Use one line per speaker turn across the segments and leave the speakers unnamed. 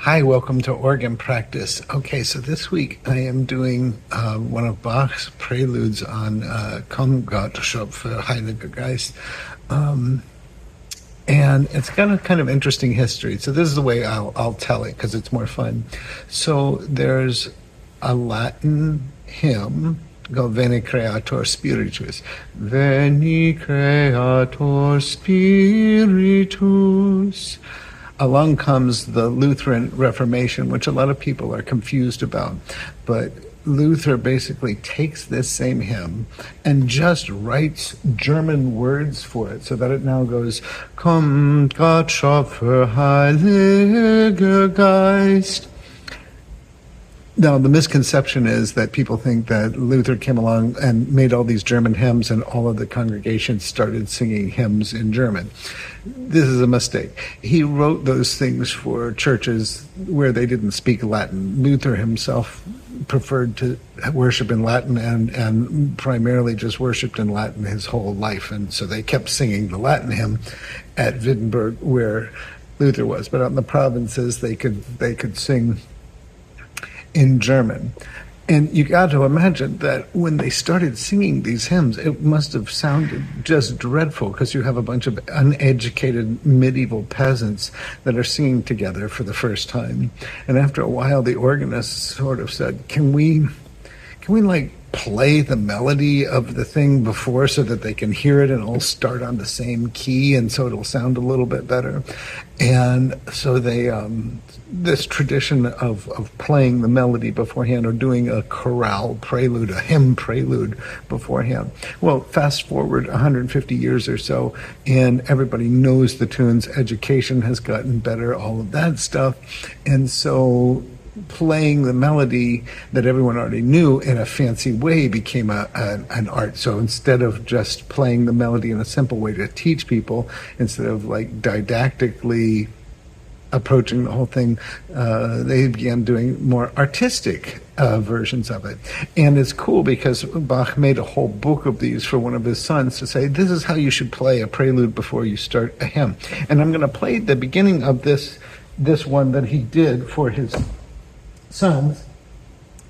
Hi, welcome to organ practice. Okay, so this week I am doing one of Bach's preludes on Komm, Gott, Schöpfer, Heiliger, Geist. And it's got a kind of interesting history. So this is the way I'll tell it because it's more fun. So there's a Latin hymn called Veni Creator Spiritus. Veni Creator Spiritus. Along comes the Lutheran Reformation, which a lot of people are confused about. But Luther basically takes this same hymn and just writes German words for it, so that it now goes, Komm, Gott, Schöpfer, Heiliger, Geist. Now, the misconception is that people think that Luther came along and made all these German hymns and all of the congregations started singing hymns in German. This is a mistake. He wrote those things for churches where they didn't speak Latin. Luther himself preferred to worship in Latin and primarily just worshipped in Latin his whole life. And so they kept singing the Latin hymn at Wittenberg where Luther was. But out in the provinces, they could sing in German. And you got to imagine that when they started singing these hymns, it must have sounded just dreadful because you have a bunch of uneducated medieval peasants that are singing together for the first time. And after a while, the organist sort of said, can we like play the melody of the thing before so that they can hear it and all start on the same key and so it'll sound a little bit better. And so they this tradition of playing the melody beforehand or doing a chorale prelude, a hymn prelude beforehand. Well, fast forward 150 years or so and everybody knows the tunes, education has gotten better, all of that stuff. And so playing the melody that everyone already knew in a fancy way became an art. So instead of just playing the melody in a simple way to teach people, instead of like didactically approaching the whole thing, they began doing more artistic versions of it. And it's cool because Bach made a whole book of these for one of his sons to say, this is how you should play a prelude before you start a hymn. And I'm going to play the beginning of this one that he did for his sons,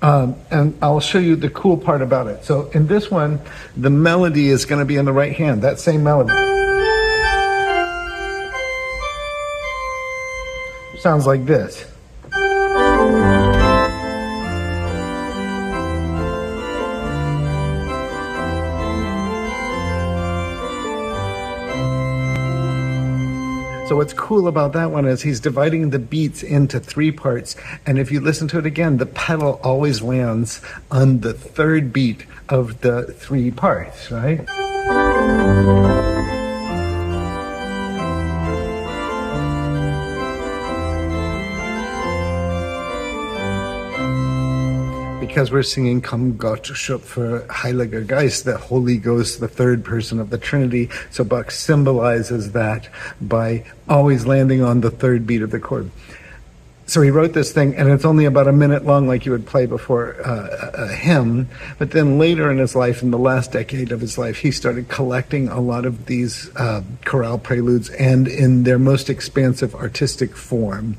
and I'll show you the cool part about it. So in this one, the melody is going to be in the right hand, that same melody. Sounds like this. So what's cool about that one is he's dividing the beats into three parts. And if you listen to it again, the pedal always lands on the third beat of the three parts, right? Because we're singing Komm, Gott, Schöpfer, Heiliger, Geist, the Holy Ghost, the third person of the Trinity. So Bach symbolizes that by always landing on the third beat of the chord. So he wrote this thing, and it's only about a minute long, like you would play before a hymn. But then later in his life, in the last decade of his life, he started collecting a lot of these chorale preludes, and in their most expansive artistic form,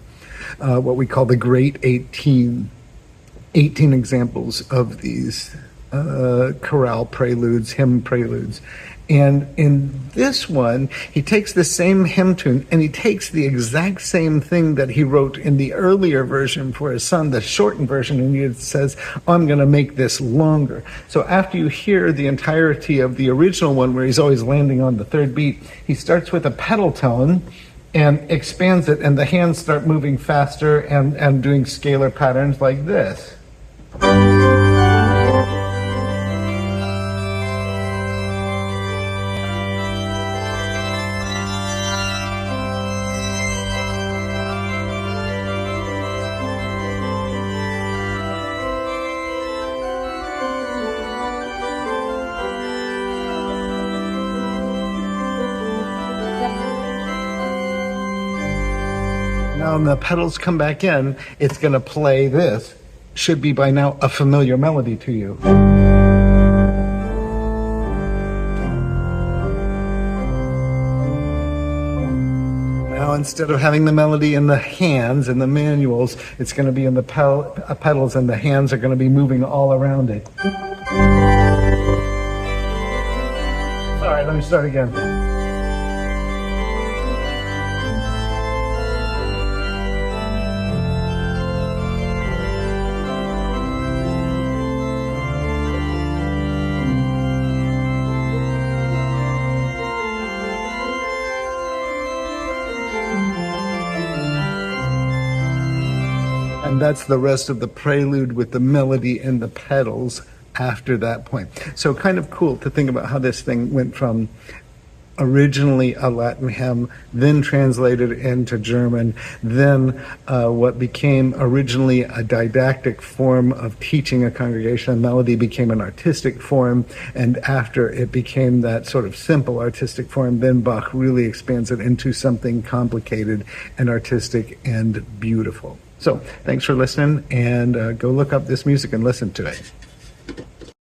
what we call the Great 18 examples of these chorale preludes, hymn preludes. And in this one, he takes the same hymn tune and he takes the exact same thing that he wrote in the earlier version for his son, the shortened version, and he says, I'm going to make this longer. So after you hear the entirety of the original one where he's always landing on the third beat, he starts with a pedal tone and expands it, and the hands start moving faster and doing scalar patterns like this. Now when the pedals come back in, it's going to play this. Should be by now a familiar melody to you. Now now, instead of having the melody in the hands and the manuals, it's going to be in the pedals, and the hands are going to be moving all around it. Sorry, let me start again. And that's the rest of the prelude with the melody and the pedals after that point. So kind of cool to think about how this thing went from originally a Latin hymn, then translated into German, then what became originally a didactic form of teaching a congregation. Melody became an artistic form, and after it became that sort of simple artistic form, then Bach really expands it into something complicated and artistic and beautiful. So thanks for listening, and go look up this music and listen to it.